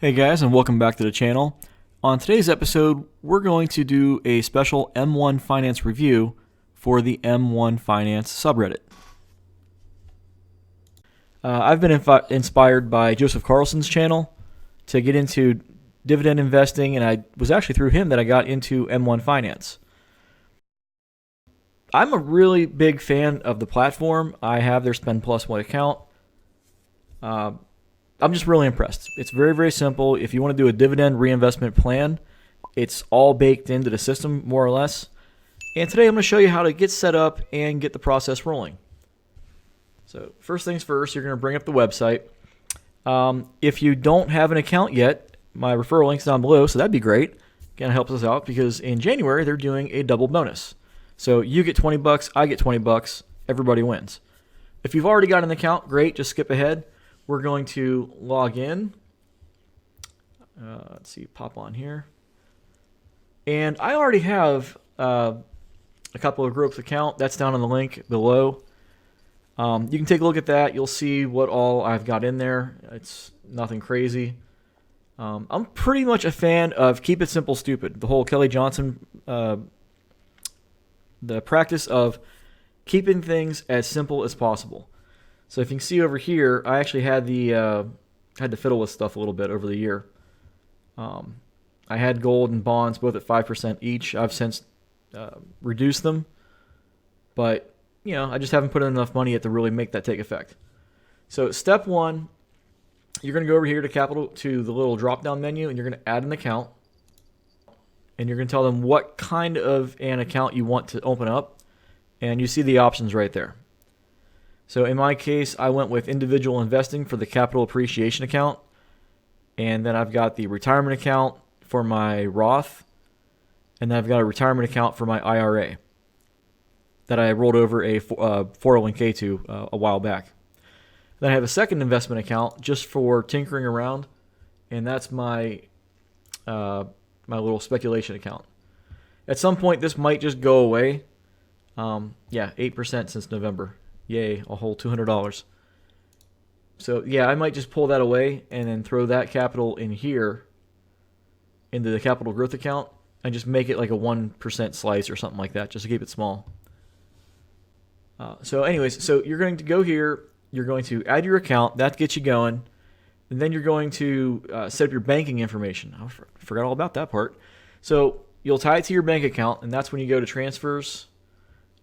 Hey guys, and welcome back to the channel. On today's episode, we're going to do a special M1 Finance review for the M1 Finance subreddit. I've been inspired by Joseph Carlson's channel to get into dividend investing, and I was actually through him that I got into M1 Finance. I'm a really big fan of the platform. I have their Spend Plus One account. I'm just really impressed. It's very, very simple. If you want to do a dividend reinvestment plan, it's all baked into the system, more or less. And today I'm going to show you how to get set up and get the process rolling. So first things first, you're going to bring up the website. If you don't have an account yet, my referral link's down below, so that'd be great. Kind of helps us out because in January they're doing a double bonus. So you get 20 bucks, I get 20 bucks, everybody wins. If you've already got an account, great, just skip ahead. We're going to log in. Let's see, pop on here. And I already have a couple of groups account. That's down in the link below. You can take a look at that. You'll see what all I've got in there. It's nothing crazy. I'm pretty much a fan of keep it simple, stupid. The whole Kelly Johnson, the practice of keeping things as simple as possible. So if you can see over here, I actually had to fiddle with stuff a little bit over the year. I had gold and bonds both at 5% each. I've since reduced them, but I just haven't put in enough money yet to really make that take effect. So step one, you're going to go over here to the little drop-down menu, and you're going to add an account, and you're going to tell them what kind of an account you want to open up, and you see the options right there. So in my case, I went with individual investing for the capital appreciation account. And then I've got the retirement account for my Roth. And then I've got a retirement account for my IRA that I rolled over a 401k to a while back. Then I have a second investment account just for tinkering around. And that's my my little speculation account. At some point, this might just go away. 8% since November. Yay, a whole $200. So yeah, I might just pull that away and then throw that capital in here into the capital growth account and just make it like a 1% slice or something like that, just to keep it small. So you're going to go here, you're going to add your account, that gets you going, and then you're going to set up your banking information. I forgot all about that part. So you'll tie it to your bank account, and that's when you go to transfers.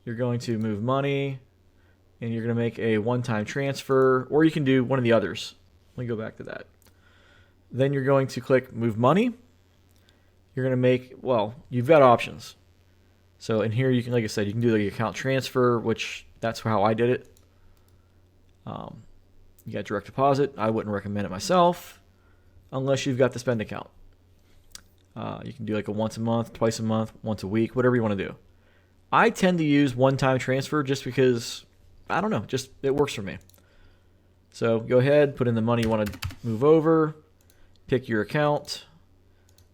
You're going to move money, and you're going to make a one-time transfer, or you can do one of the others. Let me go back to that. Then you're going to click Move Money. You're going to you've got options. So in here, you can, like I said, you can do the account transfer, which that's how I did it. You got direct deposit. I wouldn't recommend it myself unless you've got the spend account. You can do like a once a month, twice a month, once a week, whatever you want to do. I tend to use one-time transfer just because I don't know, just it works for me. So go ahead, put in the money you want to move over, pick your account,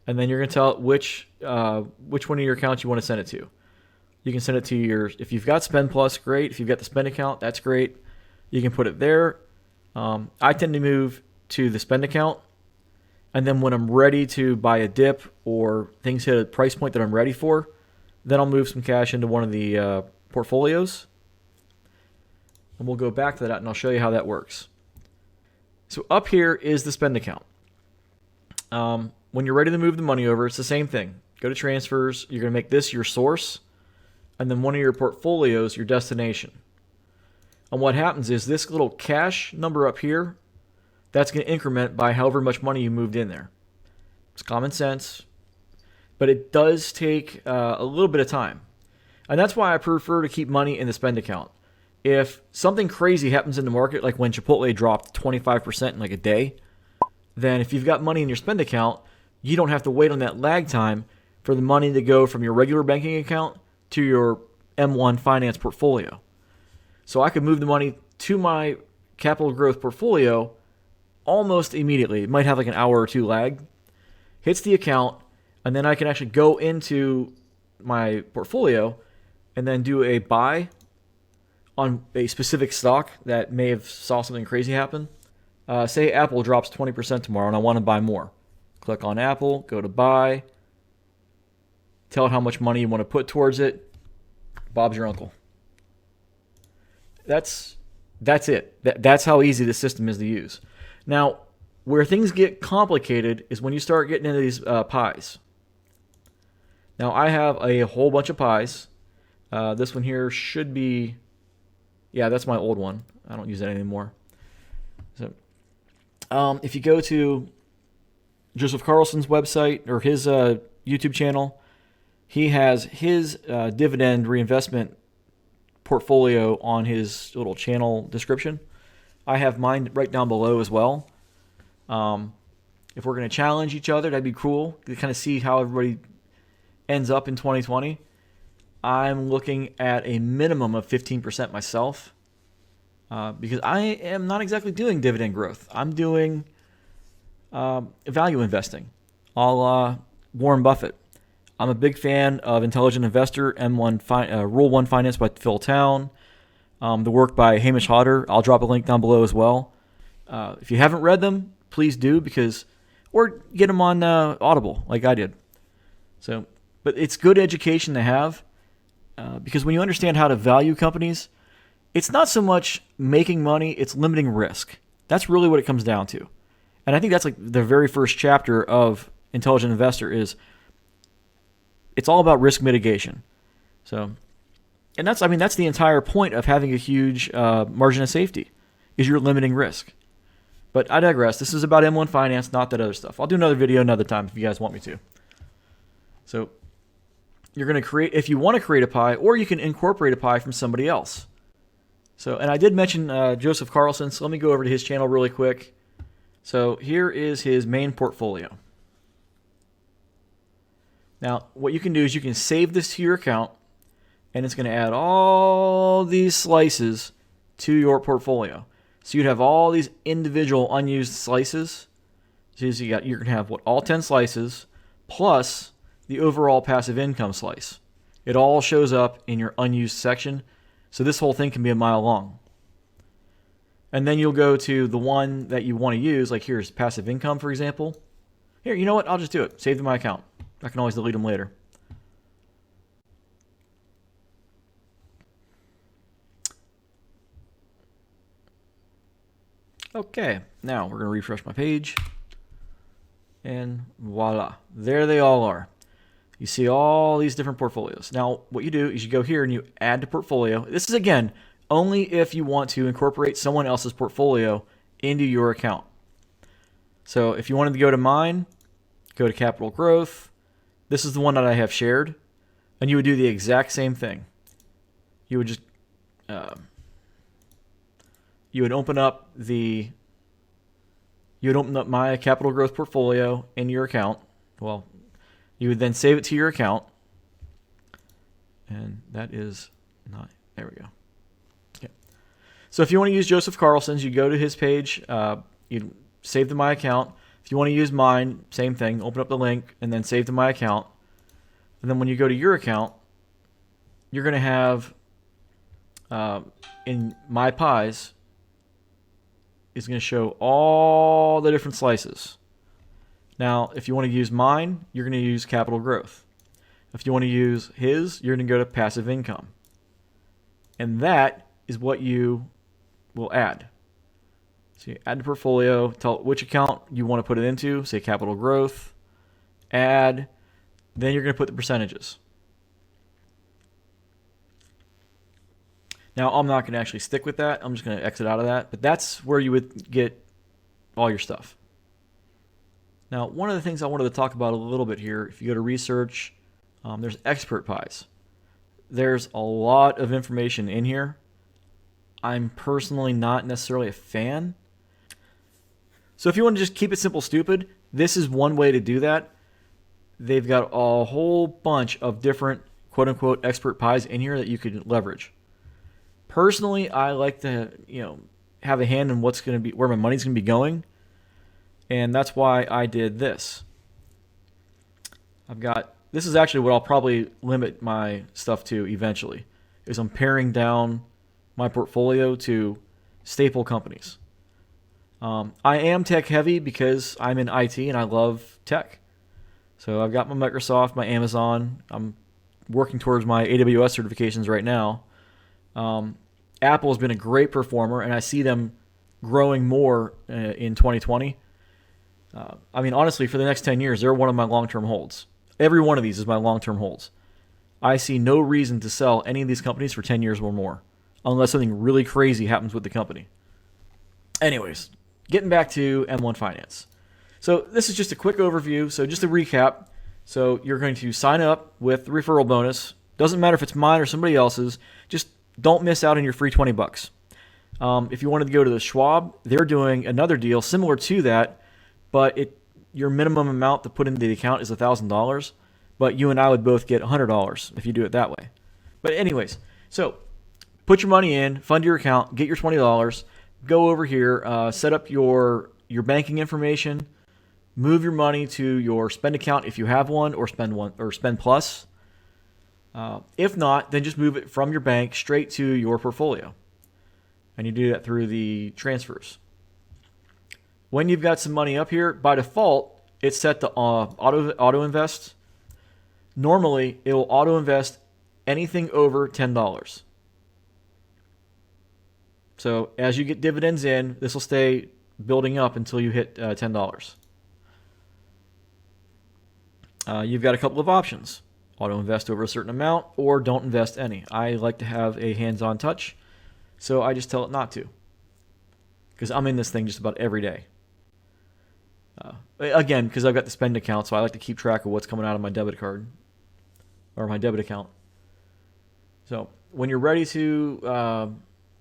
and then you're going to tell it which one of your accounts you want to send it to. You can send it to if you've got Spend Plus, great. If you've got the Spend account, that's great. You can put it there. I tend to move to the Spend account, and then when I'm ready to buy a dip or things hit a price point that I'm ready for, then I'll move some cash into one of the portfolios. And we'll go back to that and I'll show you how that works. So up here is the spend account. When you're ready to move the money over, it's the same thing. Go to transfers. You're going to make this your source. And then one of your portfolios your destination. And what happens is this little cash number up here, that's going to increment by however much money you moved in there. It's common sense. But it does take a little bit of time. And that's why I prefer to keep money in the spend account. If something crazy happens in the market, like when Chipotle dropped 25% in like a day, then if you've got money in your spend account, you don't have to wait on that lag time for the money to go from your regular banking account to your M1 Finance portfolio. So I could move the money to my capital growth portfolio almost immediately. It might have like an hour or two lag. Hits the account, and then I can actually go into my portfolio and then do a buy on a specific stock that may have saw something crazy happen, Say Apple drops 20% tomorrow and I want to buy more. Click on Apple, go to buy, tell it how much money you want to put towards it. Bob's your uncle. That's it. That's how easy the system is to use. Now, where things get complicated is when you start getting into these pies. Now, I have a whole bunch of pies. This one here should be, yeah, that's my old one. I don't use that anymore. So, if you go to Joseph Carlson's website or his YouTube channel, he has his dividend reinvestment portfolio on his little channel description. I have mine right down below as well. If we're going to challenge each other, that'd be cool to kind of see how everybody ends up in 2020. I'm looking at a minimum of 15% myself because I am not exactly doing dividend growth. I'm doing value investing, a la Warren Buffett. I'm a big fan of Intelligent Investor, Rule 1 Finance by Phil Town, the work by Hamish Hodder. I'll drop a link down below as well. If you haven't read them, please do, or get them on Audible like I did. But it's good education to have because when you understand how to value companies, it's not so much making money, it's limiting risk. That's really what it comes down to. And I think that's like the very first chapter of Intelligent Investor is it's all about risk mitigation. And that's the entire point of having a huge margin of safety is you're limiting risk. But I digress. This is about M1 Finance, not that other stuff. I'll do another video another time if you guys want me to. So you're going to create, if you want to create a pie, or you can incorporate a pie from somebody else. And I did mention Joseph Carlson, so let me go over to his channel really quick. So here is his main portfolio. Now, what you can do is you can save this to your account, and it's going to add all these slices to your portfolio. So you'd have all these individual unused slices. So you're going to have all 10 slices plus the overall passive income slice. It all shows up in your unused section. So this whole thing can be a mile long. And then you'll go to the one that you want to use, like here's passive income, for example. Here, you know what? I'll just do it. Save to my account. I can always delete them later. Okay, now we're going to refresh my page. And voila, there they all are. You see all these different portfolios. Now, what you do is you go here and you add to portfolio. This is, again, only if you want to incorporate someone else's portfolio into your account. So if you wanted to go to mine, go to Capital Growth. This is the one that I have shared. And you would do the exact same thing. You would just... you would open up my Capital Growth portfolio in your account. Well, you would then save it to your account. And that is not, there we go. Okay. So if you want to use Joseph Carlson's, you go to his page, you save to my account. If you want to use mine, same thing, open up the link and then save to my account. And then when you go to your account, you're going to have in My Pies, is going to show all the different slices. Now, if you want to use mine, you're going to use Capital Growth. If you want to use his, you're going to go to Passive Income. And that is what you will add. So you add the portfolio, tell which account you want to put it into, say Capital Growth, add, then you're going to put the percentages. Now, I'm not going to actually stick with that. I'm just going to exit out of that. But that's where you would get all your stuff. Now, one of the things I wanted to talk about a little bit here, if you go to research, there's expert pies. There's a lot of information in here. I'm personally not necessarily a fan. So if you want to just keep it simple, stupid, this is one way to do that. They've got a whole bunch of different quote-unquote expert pies in here that you could leverage. Personally, I like to, have a hand in what's going to be, where my money's going to be going, and that's why I did this. This is actually what I'll probably limit my stuff to eventually, is I'm paring down my portfolio to staple companies. I am tech heavy because I'm in IT and I love tech. So I've got my Microsoft, my Amazon. I'm working towards my AWS certifications right now. Apple has been a great performer, and I see them growing more in 2020. I mean, honestly, for the next 10 years, they're one of my long-term holds. Every one of these is my long-term holds. I see no reason to sell any of these companies for 10 years or more, unless something really crazy happens with the company. Anyways, getting back to M1 Finance. So this is just a quick overview. So just to recap, so you're going to sign up with the referral bonus. Doesn't matter if it's mine or somebody else's. Just don't miss out on your free $20. If you wanted to go to the Schwab, they're doing another deal similar to that, but your minimum amount to put into the account is $1,000. But you and I would both get $100 if you do it that way. But anyways, so put your money in, fund your account, get your $20. Go over here, set up your banking information, move your money to your spend account if you have one, or Spend Plus. If not, then just move it from your bank straight to your portfolio, and you do that through the transfers. When you've got some money up here, by default, it's set to auto invest. Normally, it will auto invest anything over $10. So as you get dividends in, this will stay building up until you hit $10. You've got a couple of options. Auto invest over a certain amount, or don't invest any. I like to have a hands-on touch, so I just tell it not to, because I'm in this thing just about every day. Again, because I've got the spend account, so I like to keep track of what's coming out of my debit card or my debit account. So when you're ready to,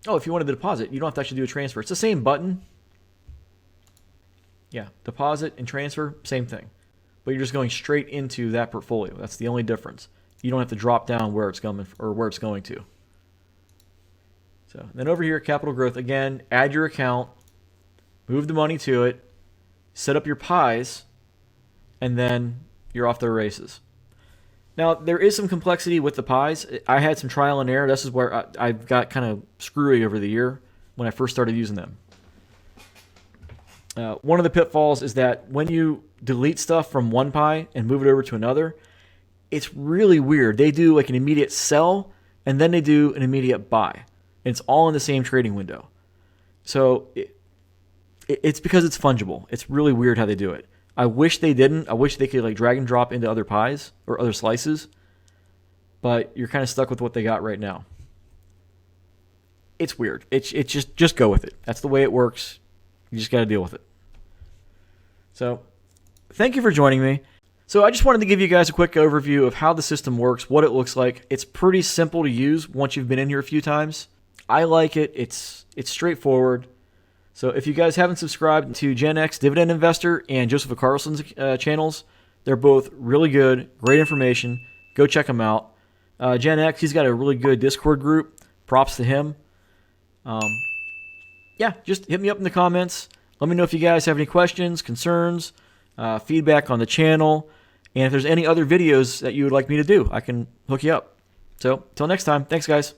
if you wanted to deposit, you don't have to actually do a transfer. It's the same button. Yeah, deposit and transfer, same thing. But you're just going straight into that portfolio. That's the only difference. You don't have to drop down where it's coming or where it's going to. So then over here, Capital Growth, again, add your account, move the money to it, set up your pies, and then you're off to the races. Now, there is some complexity with the pies. I had some trial and error. This is where I've got kind of screwy over the year when I first started using them. One of the pitfalls is that when you delete stuff from one pie and move it over to another, it's really weird. They do like an immediate sell, and then they do an immediate buy. And it's all in the same trading window. So it's because it's fungible. It's really weird how they do it. I wish they didn't. I wish they could like drag and drop into other pies or other slices. But you're kind of stuck with what they got right now. It's weird. It's just go with it. That's the way it works. You just got to deal with it. So, thank you for joining me. So I just wanted to give you guys a quick overview of how the system works, what it looks like. It's pretty simple to use once you've been in here a few times. I like it. It's straightforward. So if you guys haven't subscribed to Gen X Dividend Investor and Joseph Carlson's channels, they're both really good, great information. Go check them out. Gen X, he's got a really good Discord group. Props to him. Yeah, just hit me up in the comments. Let me know if you guys have any questions, concerns, feedback on the channel, and if there's any other videos that you would like me to do, I can hook you up. So, till next time, thanks guys.